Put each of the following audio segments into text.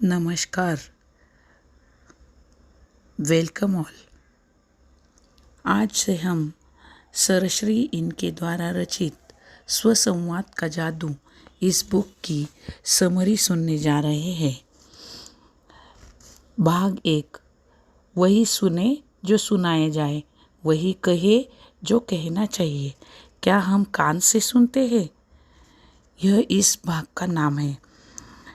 नमस्कार, welcome all. आज से हम सरश्री इनके द्वारा रचित स्वसंवाद का जादू इस बुक की समरी सुनने जा रहे हैं। भाग 1। वही सुने जो सुनाया जाए, वही कहे जो कहना चाहिए। क्या हम कान से सुनते हैं? यह इस भाग का नाम है।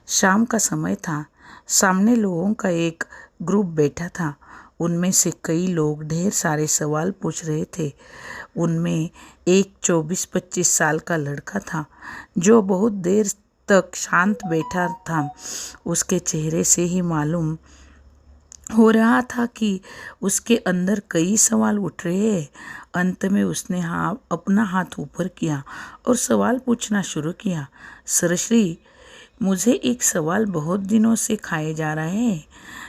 शाम का समय था। सामने लोगों का एक ग्रुप बैठा था। उनमें से कई लोग ढेर सारे सवाल पूछ रहे थे। उनमें एक 24-25 साल का लड़का था जो बहुत देर तक शांत बैठा था। उसके चेहरे से ही मालूम हो रहा था कि उसके अंदर कई सवाल उठ रहे हैं। अंत में उसने अपना हाथ ऊपर किया और सवाल पूछना शुरू किया। सरश्री, मुझे एक सवाल बहुत दिनों से खाए जा रहे हैं।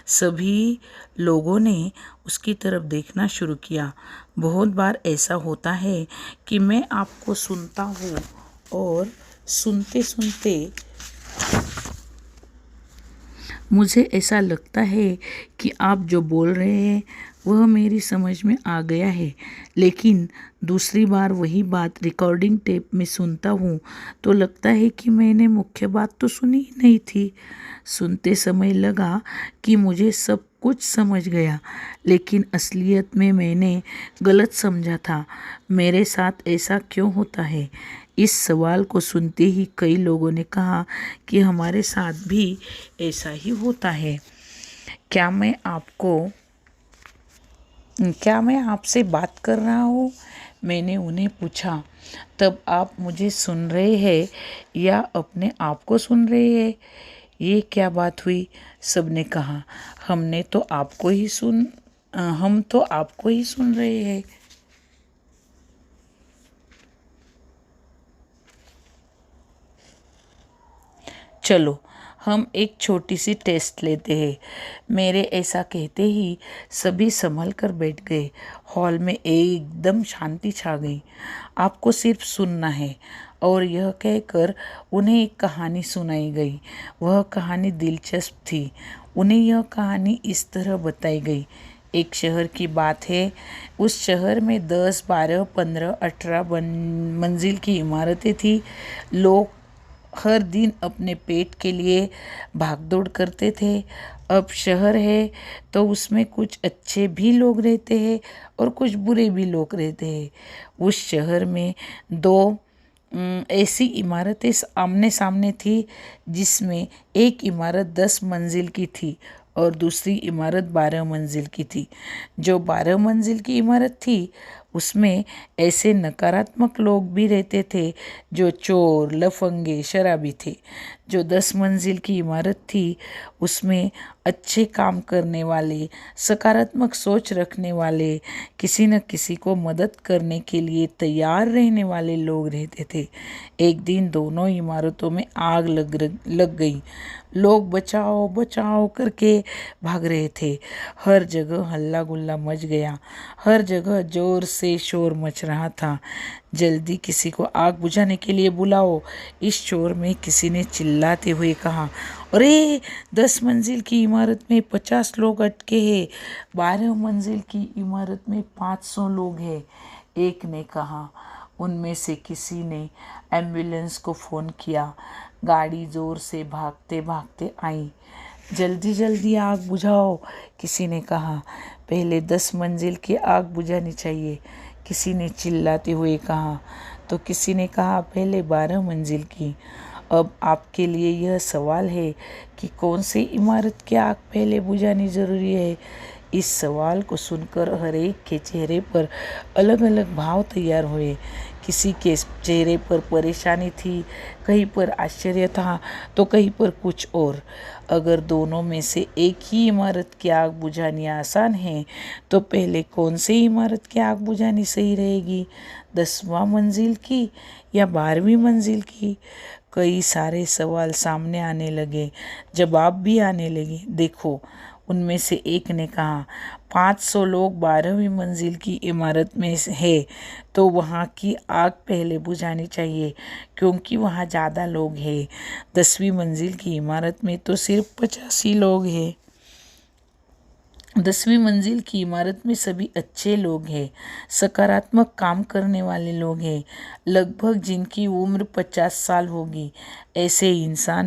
सभी लोगों ने उसकी तरफ देखना शुरू किया। बहुत बार ऐसा होता है कि मैं आपको सुनता हूँ और सुनते सुनते मुझे ऐसा लगता है कि आप जो बोल रहे हैं वह मेरी समझ में आ गया है, लेकिन दूसरी बार वही बात रिकॉर्डिंग टेप में सुनता हूँ तो लगता है कि मैंने मुख्य बात तो सुनी ही नहीं थी। सुनते समय लगा कि मुझे सब कुछ समझ गया, लेकिन असलियत में मैंने गलत समझा था। मेरे साथ ऐसा क्यों होता है? इस सवाल को सुनते ही कई लोगों ने कहा कि हमारे साथ भी ऐसा ही होता है। क्या मैं आपसे बात कर रहा हूँ? मैंने उन्हें पूछा। तब आप मुझे सुन रहे हैं या अपने आप को सुन रहे हैं? ये क्या बात हुई? सबने कहा, हम तो आपको ही सुन रहे हैं। चलो हम एक छोटी सी टेस्ट लेते हैं। मेरे ऐसा कहते ही सभी संभल कर बैठ गए। हॉल में एकदम शांति छा गई। आपको सिर्फ सुनना है। और यह कहकर उन्हें एक कहानी सुनाई गई। वह कहानी दिलचस्प थी। उन्हें यह कहानी इस तरह बताई गई। एक शहर की बात है। उस शहर में 10, 12, 15, 18 मंजिल की इमारतें थी। लोग हर दिन अपने पेट के लिए भागदौड़ करते थे। अब शहर है तो उसमें कुछ अच्छे भी लोग रहते हैं और कुछ बुरे भी लोग रहते हैं। उस शहर में दो ऐसी इमारतें आमने सामने थी, जिसमें एक इमारत 10 मंजिल की थी और दूसरी इमारत 12 मंजिल की थी। जो 12 मंजिल की इमारत थी उसमें ऐसे नकारात्मक लोग भी रहते थे जो चोर, लफंगे, शराबी थे। जो 10 मंजिल की इमारत थी उसमें अच्छे काम करने वाले, सकारात्मक सोच रखने वाले, किसी न किसी को मदद करने के लिए तैयार रहने वाले लोग रहते थे। एक दिन दोनों इमारतों में आग लग गई। लोग बचाओ बचाओ करके भाग रहे थे। हर जगह हल्ला गुल्ला मच गया। हर जगह जोर से शोर मच रहा था। जल्दी किसी को आग बुझाने के लिए बुलाओ। इस शोर में किसी ने चिल्लाते हुए कहा, अरे 10 मंजिल की इमारत में 50 लोग अटके हैं। 12 मंजिल की इमारत में 500 लोग हैं। एक ने कहा। उनमें से किसी ने एम्बुलेंस को फ़ोन किया। गाड़ी जोर से भागते भागते आई। जल्दी जल्दी आग बुझाओ, किसी ने कहा। पहले 10 मंजिल की आग बुझानी चाहिए, किसी ने चिल्लाते हुए कहा। तो किसी ने कहा पहले 12 मंजिल की। अब आपके लिए यह सवाल है कि कौन सी इमारत की आग पहले बुझानी ज़रूरी है। इस सवाल को सुनकर हर एक के चेहरे पर अलग अलग भाव तैयार हुए। किसी के चेहरे पर परेशानी थी, कहीं पर आश्चर्य था तो कहीं पर कुछ और। अगर दोनों में से एक ही इमारत की आग बुझानी आसान है तो पहले कौन सी इमारत की आग बुझानी सही रहेगी, 10वां मंजिल की या 12वीं मंजिल की? कई सारे सवाल सामने आने लगे, जवाब भी आने लगे। देखो, उनमें से एक ने कहा, 500 लोग 12वीं मंजिल की इमारत में है तो वहाँ की आग पहले बुझानी चाहिए क्योंकि वहाँ ज़्यादा लोग हैं। 10वीं मंजिल की इमारत में तो सिर्फ 85 लोग हैं। 10वीं मंजिल की इमारत में सभी अच्छे लोग हैं, सकारात्मक काम करने वाले लोग हैं, लगभग जिनकी उम्र 50 साल होगी। ऐसे इंसान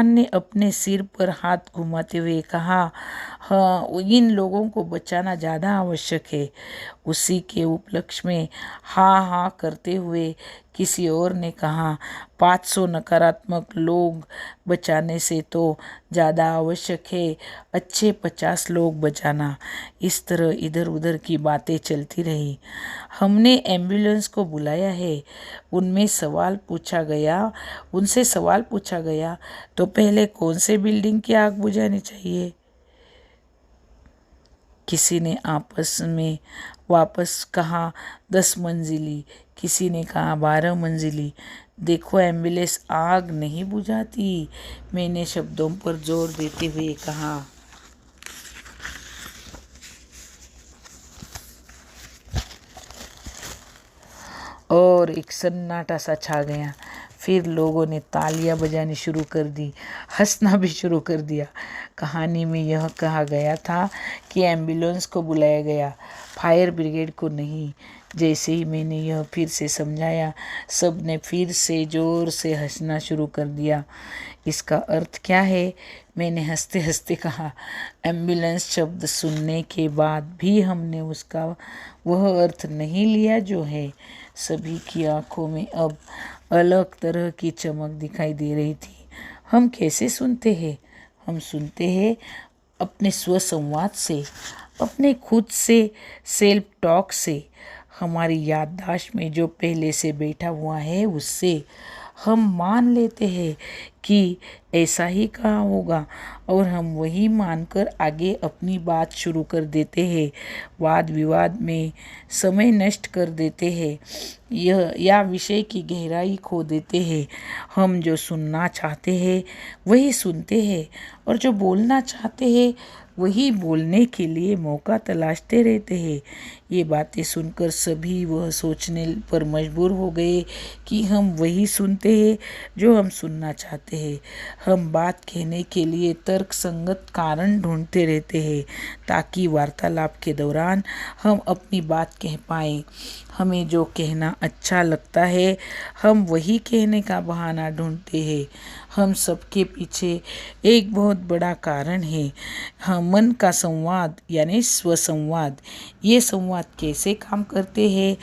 ने अपने सिर पर हाथ घुमाते हुए कहा, हाँ, इन लोगों को बचाना ज़्यादा आवश्यक है। उसी के उपलक्ष्य में हाँ हाँ करते हुए किसी और ने कहा, 500 नकारात्मक लोग बचाने से तो ज़्यादा आवश्यक है अच्छे 50 लोग बचाना। इस तरह इधर उधर की बातें चलती रही। हमने एम्बुलेंस को बुलाया है। उनसे सवाल पूछा गया तो पहले कौन से बिल्डिंग की आग बुझानी चाहिए। किसी ने आपस में वापस कहा 10 मंजिली, किसी ने कहा 12 मंजिली। देखो, एम्बुलेंस आग नहीं बुझाती, मैंने शब्दों पर जोर देते हुए कहा। और एक सन्नाटा सा छा गया। फिर लोगों ने तालियां बजानी शुरू कर दी, हंसना भी शुरू कर दिया। कहानी में यह कहा गया था कि एम्बुलेंस को बुलाया गया, फायर ब्रिगेड को नहीं। जैसे ही मैंने यह फिर से समझाया, सब ने फिर से ज़ोर से हंसना शुरू कर दिया। इसका अर्थ क्या है? मैंने हंसते हंसते कहा। एम्बुलेंस शब्द सुनने के बाद भी हमने उसका वह अर्थ नहीं लिया जो है। सभी की आंखों में अब अलग तरह की चमक दिखाई दे रही थी। हम कैसे सुनते हैं? हम सुनते हैं अपने स्वसंवाद से, अपने खुद से सेल्फ टॉक से, हमारी याददाश्त में जो पहले से बैठा हुआ है उससे। हम मान लेते हैं कि ऐसा ही कहा होगा और हम वही मानकर आगे अपनी बात शुरू कर देते हैं। वाद विवाद में समय नष्ट कर देते हैं या विषय की गहराई खो देते हैं। हम जो सुनना चाहते हैं वही सुनते हैं और जो बोलना चाहते हैं वही बोलने के लिए मौका तलाशते रहते हैं। ये बातें सुनकर सभी वह सोचने पर मजबूर हो गए कि हम वही सुनते हैं जो हम सुनना चाहते हैं। हम बात कहने के लिए तर्कसंगत कारण ढूंढते रहते हैं ताकि वार्तालाप के दौरान हम अपनी बात कह पाएं। हमें जो कहना अच्छा लगता है हम वही कहने का बहाना ढूंढते हैं। हम सबके पीछे एक बहुत बड़ा कारण है, हम मन का संवाद यानी स्वसंवाद। ये संवाद कैसे काम करते हैं